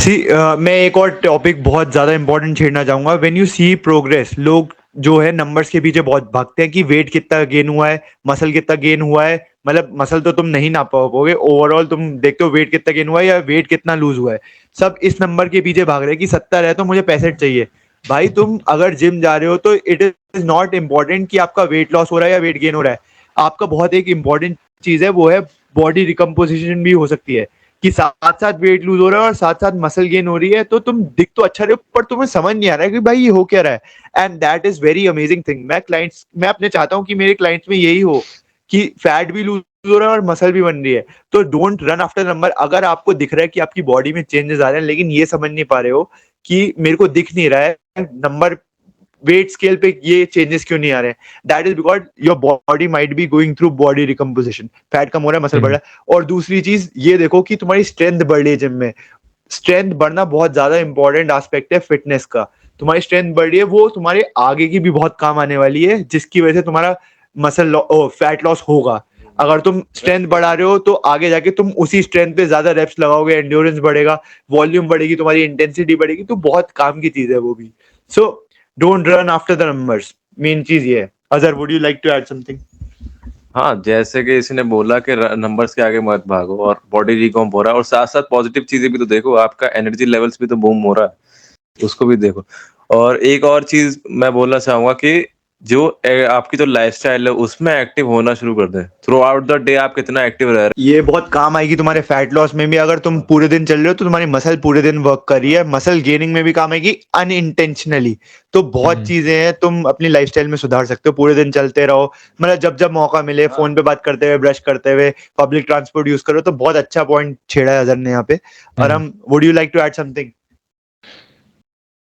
सी मैं एक और टॉपिक बहुत ज़्यादा इंपॉर्टेंट छेड़ना चाहूँगा। व्हेन यू सी प्रोग्रेस, लोग जो है नंबर्स के पीछे बहुत भागते हैं कि वेट कितना गेन हुआ है, मसल कितना गेन हुआ है। मतलब मसल तो तुम नहीं नाप पाओगे, ओवरऑल तुम देखते हो वेट कितना गेन हुआ है या वेट कितना लूज हुआ है। सब इस नंबर के पीछे भाग रहे हैं कि 70 है तो मुझे 65 चाहिए। भाई तुम अगर जिम जा रहे हो तो इट इज नॉट इम्पॉर्टेंट कि आपका वेट लॉस हो रहा है या वेट गेन हो रहा है। आपका बहुत एक इंपॉर्टेंट चीज है, वो है बॉडी रिकम्पोजिशन भी हो सकती है कि साथ साथ वेट लूज हो रहा है और साथ साथ मसल गेन हो रही है, तो तुम दिख तो अच्छा रहे हो पर तुम्हें समझ नहीं आ रहा है कि भाई ये हो क्या रहा है। And that is very amazing thing. मैं अपने चाहता हूँ कि मेरे क्लाइंट्स में यही हो कि फैट भी लूज हो रहा है और मसल भी बन रही है। तो डोंट रन आफ्टर नंबर। अगर आपको दिख रहा है कि आपकी बॉडी में चेंजेस आ रहे हैं लेकिन ये समझ नहीं पा रहे हो कि मेरे को दिख नहीं रहा है नंबर, वेट स्केल पे ये चेंजेस क्यों नहीं आ रहे हैं, that is because your body might be going through body recomposition. Fat कम हो रहा है, मसल बढ़ हम्म। रहा है। और दूसरी चीज ये देखो कि तुम्हारी स्ट्रेंथ बढ़ रही है जिम में। स्ट्रेंथ बढ़ना बहुत ज्यादा इंपॉर्टेंट एस्पेक्ट है फिटनेस का। तुम्हारी स्ट्रेंथ बढ़ रही है, वो तुम्हारे आगे की भी बहुत काम आने वाली है, जिसकी वजह से तुम्हारा फैट लॉस होगा। अगर तुम स्ट्रेंथ बढ़ा रहे हो तो आगे जाके तुम उसी स्ट्रेंथ पे ज्यादा रेप्स लगाओगे, एंड्योरेंस बढ़ेगा, वॉल्यूम बढ़ेगी, तुम्हारी इंटेंसिटी बढ़ेगी, तो बहुत काम की चीज है वो भी। So don't run after the numbers, main चीज ये है। Azhar, would you like to add something? हाँ, जैसे कि इसने बोला कि नंबर्स के आगे मत भागो और बॉडी रिकॉम्प हो रहा है, और साथ साथ पॉजिटिव चीजें भी तो देखो, आपका एनर्जी लेवल्स भी तो बूम हो रहा है, उसको भी देखो। और एक और चीज मैं बोलना चाहूंगा कि जो आपकी जो लाइफस्टाइल है उसमें एक्टिव होना शुरू कर दें। थ्रू आउट द डे आप कितना एक्टिव रह रहे ये बहुत काम आएगी तुम्हारे फैट लॉस में भी। अगर तुम पूरे दिन चल रहे हो तो तुम्हारी मसल पूरे दिन वर्क कर रही है, मसल गेनिंग में भी काम आएगी अनइंटेंशनली। तो बहुत हम्म। चीजें हैं, तुम अपनी लाइफस्टाइल में सुधार सकते हो। पूरे दिन चलते रहो, मतलब जब जब मौका मिले फोन पे बात करते हुए, ब्रश करते हुए, पब्लिक ट्रांसपोर्ट यूज करो। तो बहुत अच्छा पॉइंट छेड़ा है अजहर ने यहाँ पे। और हम्म। हम, would you like to add something?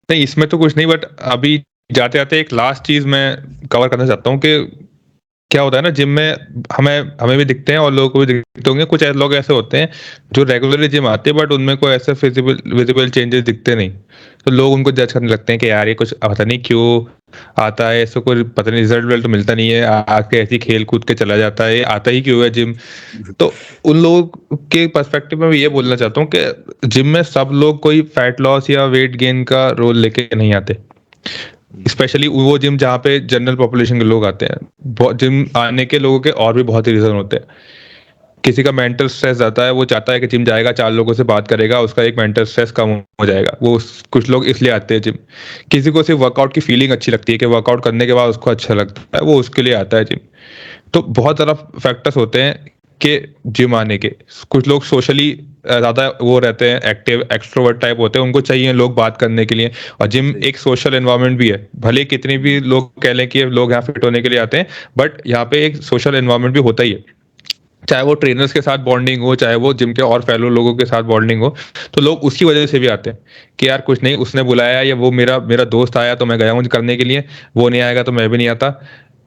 नहीं, इसमें तो कुछ नहीं, बट अभी जाते जाते एक लास्ट चीज मैं कवर करना चाहता हूँ कि क्या होता है ना जिम में, हमें हमें भी दिखते हैं और लोगों को भी दिखते होंगे, कुछ लोग ऐसे होते हैं जो रेगुलरली जिम आते हैं बट उनमें कोई ऐसे फिजिबल विजिबल चेंजेस दिखते नहीं। तो लोग उनको जज करने लगते हैं कि यार ये कुछ पता नहीं क्यों आता है, इसको कोई पता नहीं, रिजल्ट विजल्ट तो मिलता नहीं है, आके ऐसे ही खेल कूद के चला जाता है, ये आता ही क्यों है जिम। तो उन लोगों के पर्सपेक्टिव में मैं ये बोलना चाहता हूँ कि जिम में सब लोग कोई फैट लॉस या वेट गेन का रोल लेके नहीं आते। स्पेशली वो जिम जहाँ पे जनरल पॉपुलेशन के लोग आते हैं, बहुत जिम आने के लोगों के और भी बहुत ही रीजन होते हैं। किसी का मेंटल स्ट्रेस जाता है, वो चाहता है कि जिम जाएगा, चार लोगों से बात करेगा, उसका एक मेंटल स्ट्रेस कम हो जाएगा, कुछ लोग इसलिए आते हैं जिम। किसी को सिर्फ वर्कआउट की फीलिंग अच्छी लगती है कि वर्कआउट करने के बाद उसको अच्छा लगता है, वो उसके लिए आता है जिम। तो बहुत सारा फैक्टर्स होते हैं कि जिम आने के। कुछ लोग सोशली ज्यादा वो रहते हैं, एक्टिव एक्सट्रोवर्ट टाइप होते हैं, उनको चाहिए लोग बात करने के लिए, और जिम एक सोशल एनवायरनमेंट भी है। भले कितने भी लोग कह लें कि लोग यहाँ फिट होने के लिए आते हैं, बट यहाँ पे एक सोशल एनवायरनमेंट भी होता ही है। चाहे वो ट्रेनर्स के साथ बॉन्डिंग हो, चाहे वो जिम के और फेलो लोगों के साथ बॉन्डिंग हो, तो लोग उसकी वजह से भी आते हैं कि यार कुछ नहीं, उसने बुलाया या वो मेरा मेरा दोस्त आया तो मैं गया हूँ करने के लिए, वो नहीं आएगा तो मैं भी नहीं आता।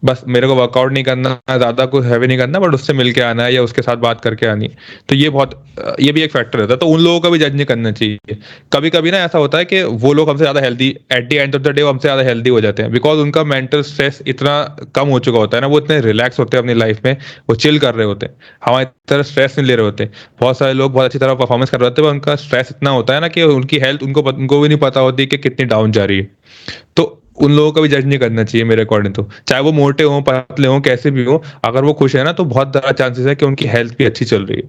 बस मेरे को वर्कआउट नहीं करना, ज्यादा कुछ हैवी नहीं करना, बट उससे मिलके आना है या उसके साथ बात करके आनी है। तो ये बहुत ये भी एक फैक्टर रहता है, तो उन लोगों का भी जज नहीं करना चाहिए। कभी कभी ना ऐसा होता है कि वो लोग हमसे ज्यादा healthy, at the end of the day वो हमसे ज्यादा हेल्दी हो जाते हैं, बिकॉज उनका मेंटल स्ट्रेस इतना कम हो चुका होता है ना, वो इतने रिलैक्स होते हैं अपनी लाइफ में, वो चिल कर रहे होते हैं, हमारी तरह स्ट्रेस नहीं ले रहे होते। बहुत सारे लोग बहुत अच्छी तरह परफॉर्मेंस कर रहे होते हैं, पर उनका स्ट्रेस इतना होता है ना कि उनकी हेल्थ उनको भी नहीं पता होती कि कितनी डाउन जा रही है। तो उन लोगों का भी जज नहीं करना चाहिए मेरे अकॉर्डिंग। तो चाहे वो मोटे हों, पतले हों, कैसे भी हों, अगर वो खुश है ना, तो बहुत ज्यादा चांसेस है कि उनकी हेल्थ भी अच्छी चल रही है।